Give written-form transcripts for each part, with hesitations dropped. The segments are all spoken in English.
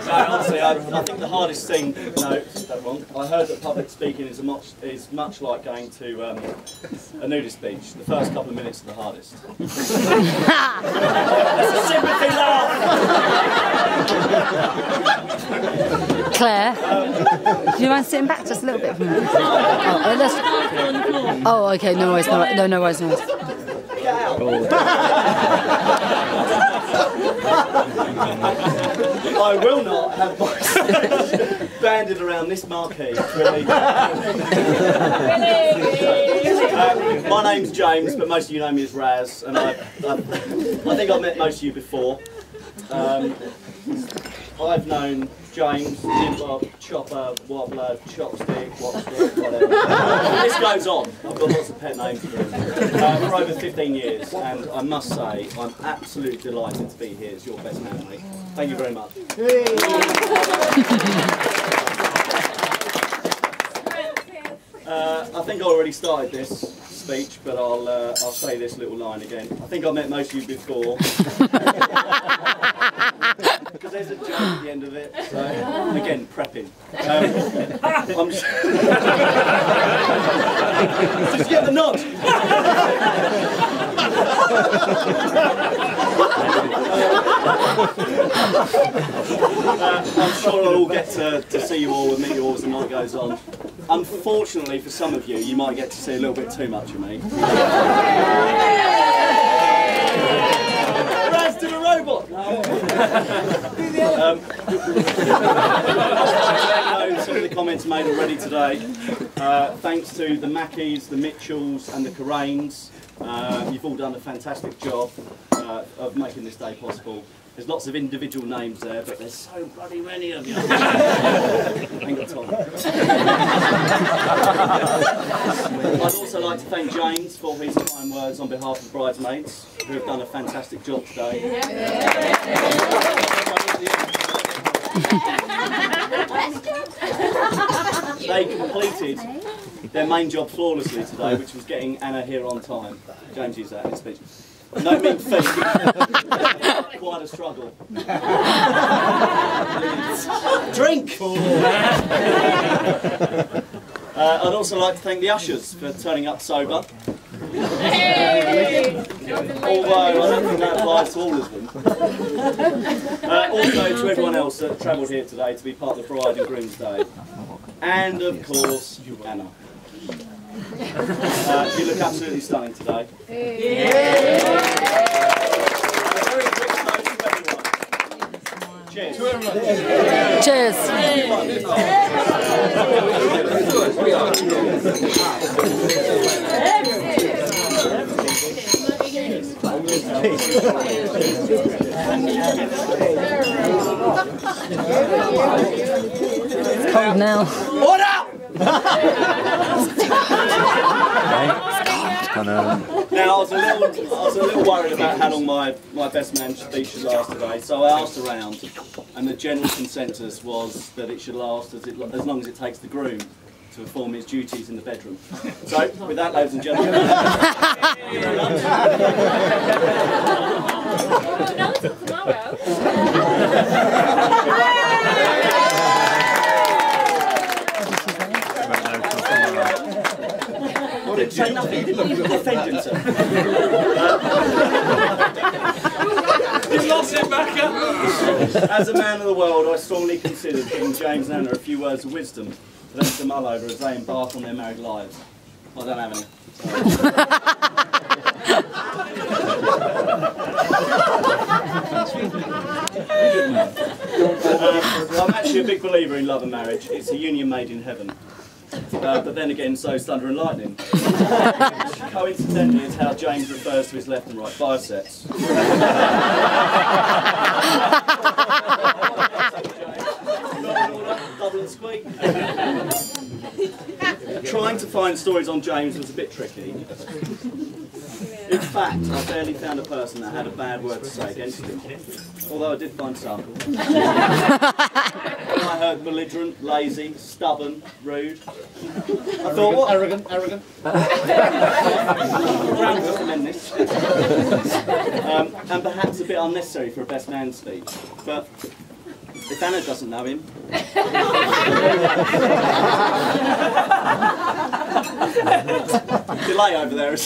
Honestly, I think the hardest thing, no, that's wrong. I heard that public speaking is much like going to a nudist beach. The first couple of minutes are the hardest. That's a sympathy laugh! Claire, do you mind sitting back just a little bit from me? Oh, okay, no worries, no worries, no worries. I will not have my banded around this marquee. Really. My name's James, but most of you know me as Raz, and I think I've met most of you before. I've known James, Jimbo, Chopper, Wobbler, Chopstick, Wopstick, whatever. This goes on. I've got lots of pet names for him. For over 15 years, and I must say, I'm absolutely delighted to be here as your best man, mate. Thank you very much. I think I already started this speech, but I'll say this little line again. I think I met most of you before. Because there's a joke at the end of it, so again, prepping. I'm just get the nod. I'm sure I'll get to see you all and meet you all as the night goes on. Unfortunately, for some of you, you might get to see a little bit too much of me. Raz to the robot! Some of the comments made already today. Thanks to the Mackies, the Mitchells and the Corains. You've all done a fantastic job of making this day possible. There's lots of individual names there, but there's so bloody many of you. Ain't got time. I'd also like to thank James for his kind words on behalf of the bridesmaids, who have done a fantastic job today. They completed their main job flawlessly today, which was getting Anna here on time. James used that in his speech. No mean feat. Quite a struggle. Drink! I'd also like to thank the ushers for turning up sober. Although I don't think that applies to all of them. Also to everyone else that travelled here today to be part of the Bride and Groom's Day. And of course, Anna. You look absolutely stunning today. Very quick note to everyone. Cheers. Cheers. It's cold now. Order! Now I was a little worried about how long my best man speech should last today, so I asked around, and the general consensus was that it should last as long as it takes the groom to perform his duties in the bedroom. So, with that, ladies and gentlemen, thank you very much. Say nothing, didn't offend himself. He's lost it back up. As a man of the world, I strongly considered giving James and Anna a few words of wisdom for them to mull over as they embark on their married lives. I don't have any. I'm actually a big believer in love and marriage. It's a union made in heaven. But then again, so is thunder and lightning. Coincidentally, it's how James refers to his left and right biceps. Double and squeak. Trying to find stories on James was a bit tricky. In fact, I barely found a person that had a bad word to say against him. Although I did find some. I heard belligerent, lazy, stubborn, rude. I thought, what? Arrogant. Ground recommend this. And perhaps a bit unnecessary for a best man speech. But if Anna doesn't know him. Delay over there.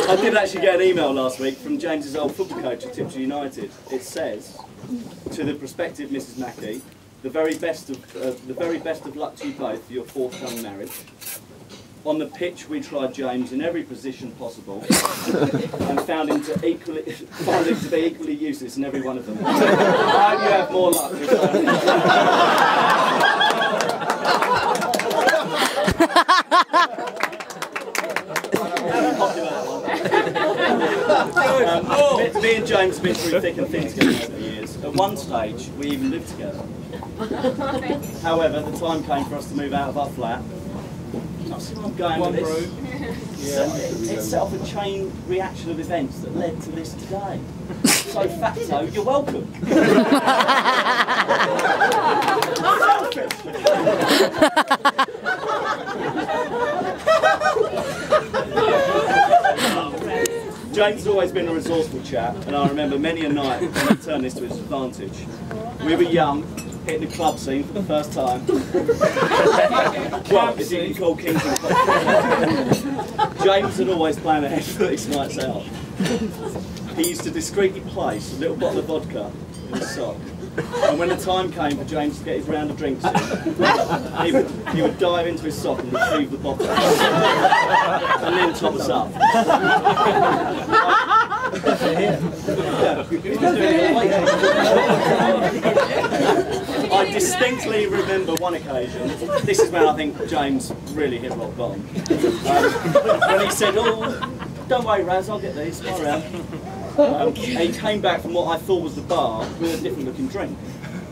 I did actually get an email last week from James's old football coach at Tiptree United. It says, to the prospective Mrs. Mackey, the very best of luck to you both for your forthcoming marriage. On the pitch, we tried James in every position possible and found him to be equally useless in every one of them. I hope you have more luck this time. Me and James have been through thick and thin together over the years. At one stage, we even lived together. However, the time came for us to move out of our flat. I see where I'm going with this. It set off a chain reaction of events that led to this today. So facto, you're welcome. James has always been a resourceful chap, and I remember many a night when he turned this to his advantage. We were young, hitting the club scene for the first time. Well, if you can call Kings and Club. James had always planned ahead for these nights out. He used to discreetly place a little bottle of vodka in his sock. And when the time came for James to get his round of drinks in, he would dive into his sock and retrieve the bottle. And then top us up. I distinctly remember one occasion, this is when I think James really hit rock bottom, when he said, "Oh, don't worry Raz, I'll get these, come around." And he came back from what I thought was the bar with a different looking drink.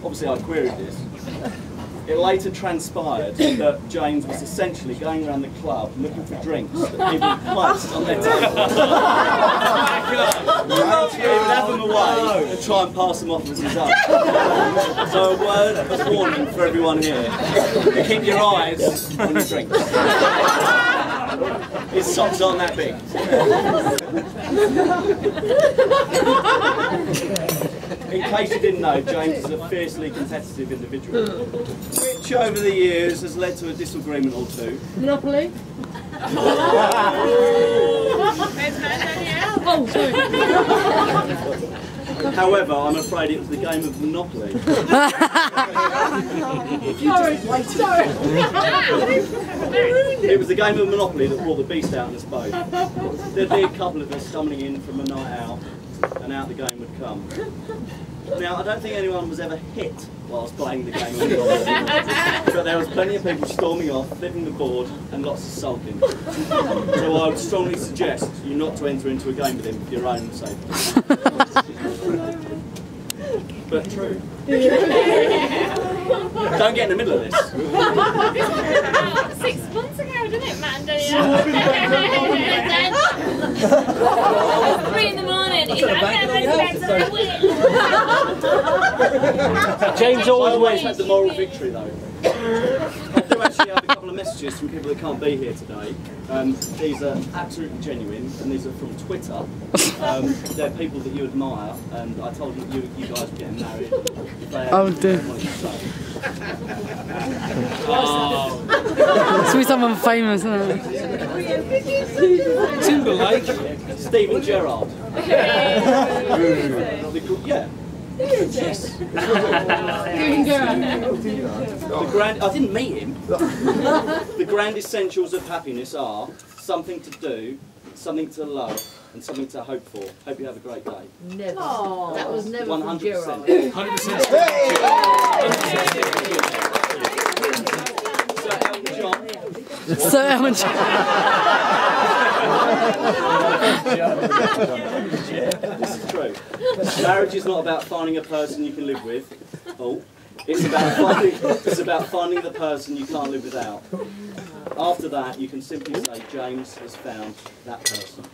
Obviously I queried this. It later transpired that James was essentially going around the club looking for drinks that people had placed on their table. He would have them away and try and pass them off as his own. So a word of warning for everyone here. Keep your eyes on your drinks. His socks aren't that big. In case you didn't know, James is a fiercely competitive individual, which over the years has led to a disagreement or two. Monopoly? Oh, sorry. However, I'm afraid it was the game of Monopoly. It was the game of Monopoly that brought the beast out in us both. There'd be a couple of us stumbling in from a night out, and out the game would come. Now, I don't think anyone was ever hit whilst playing the game of Monopoly, but there was plenty of people storming off, flipping the board, and lots of sulking. So I would strongly suggest you not to enter into a game with him for your own safety. But true. Don't get in the middle of this. 6 months ago, didn't it, Matt and Danielle? 3 in the morning. James I always had the moral victory though. I do actually have a couple of messages from people that can't be here today. These are absolutely genuine, and these are from Twitter. They're people that you admire, and I told them you guys were getting married. Oh dear. It's be someone famous, isn't it? Timberlake. Stephen Gerrard. Yeah. Yes. I didn't meet him. The grand essentials of happiness are something to do, something to love, and something to hope for. Hope you have a great day. Never. Oh, that was never 100%. 100%. So Elton John. This is true. Marriage is not about finding a person you can live with. Oh, It's about finding the person you can't live without. After that, you can simply say, James has found that person.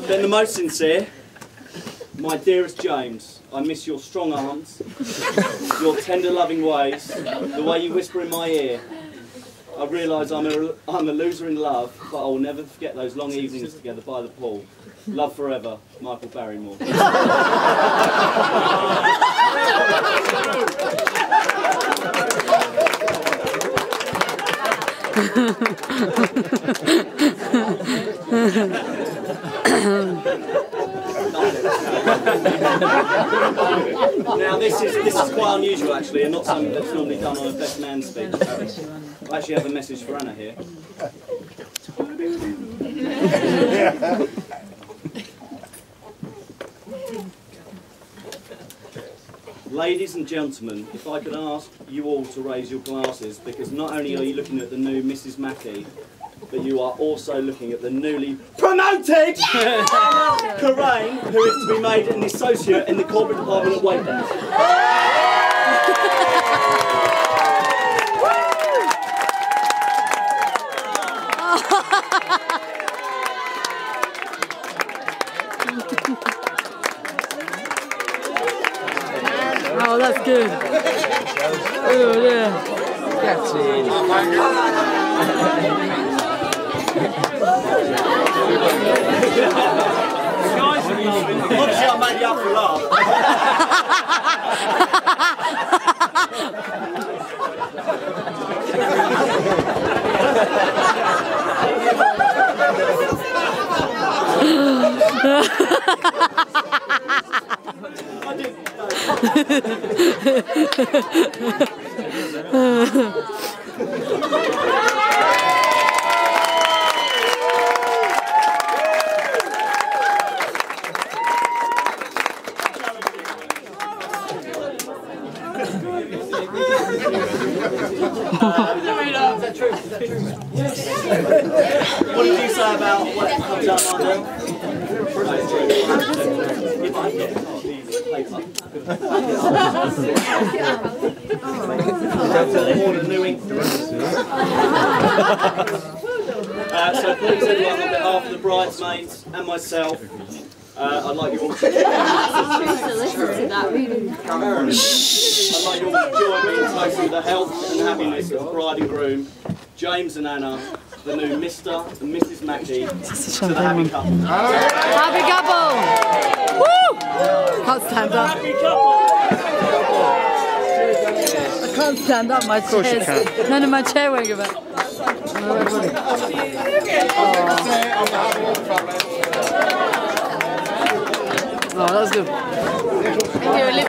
Then the most sincere, my dearest James, I miss your strong arms, your tender loving ways, the way you whisper in my ear. I realise I'm a loser in love, but I will never forget those long evenings together by the pool. Love forever, Michael Barrymore. Now this is quite unusual actually, and not something that's normally done on a best man speech. I actually have a message for Anna here. Ladies and gentlemen, if I could ask you all to raise your glasses, because not only are you looking at the new Mrs. Mackey, but you are also looking at the newly promoted Coraine, who is to be made an associate in the corporate department at Waiters. Oh, that's good. Oh, yeah. That's it. Obviously, I made you up for laugh. I didn't What did you say about what comes out right now? If I get paper. Order new ink. So please everyone, on behalf of the bridesmaids and myself, I'd like you all to join me in toasting the health and happiness of the bride and groom, James and Anna, the new Mr. and Mrs. Mackey, to the happy couple. Happy couple! Woo! Can't stand up. Happy couple! I can't stand up, my chair's... None of my chair won't go back. Oh, that was good.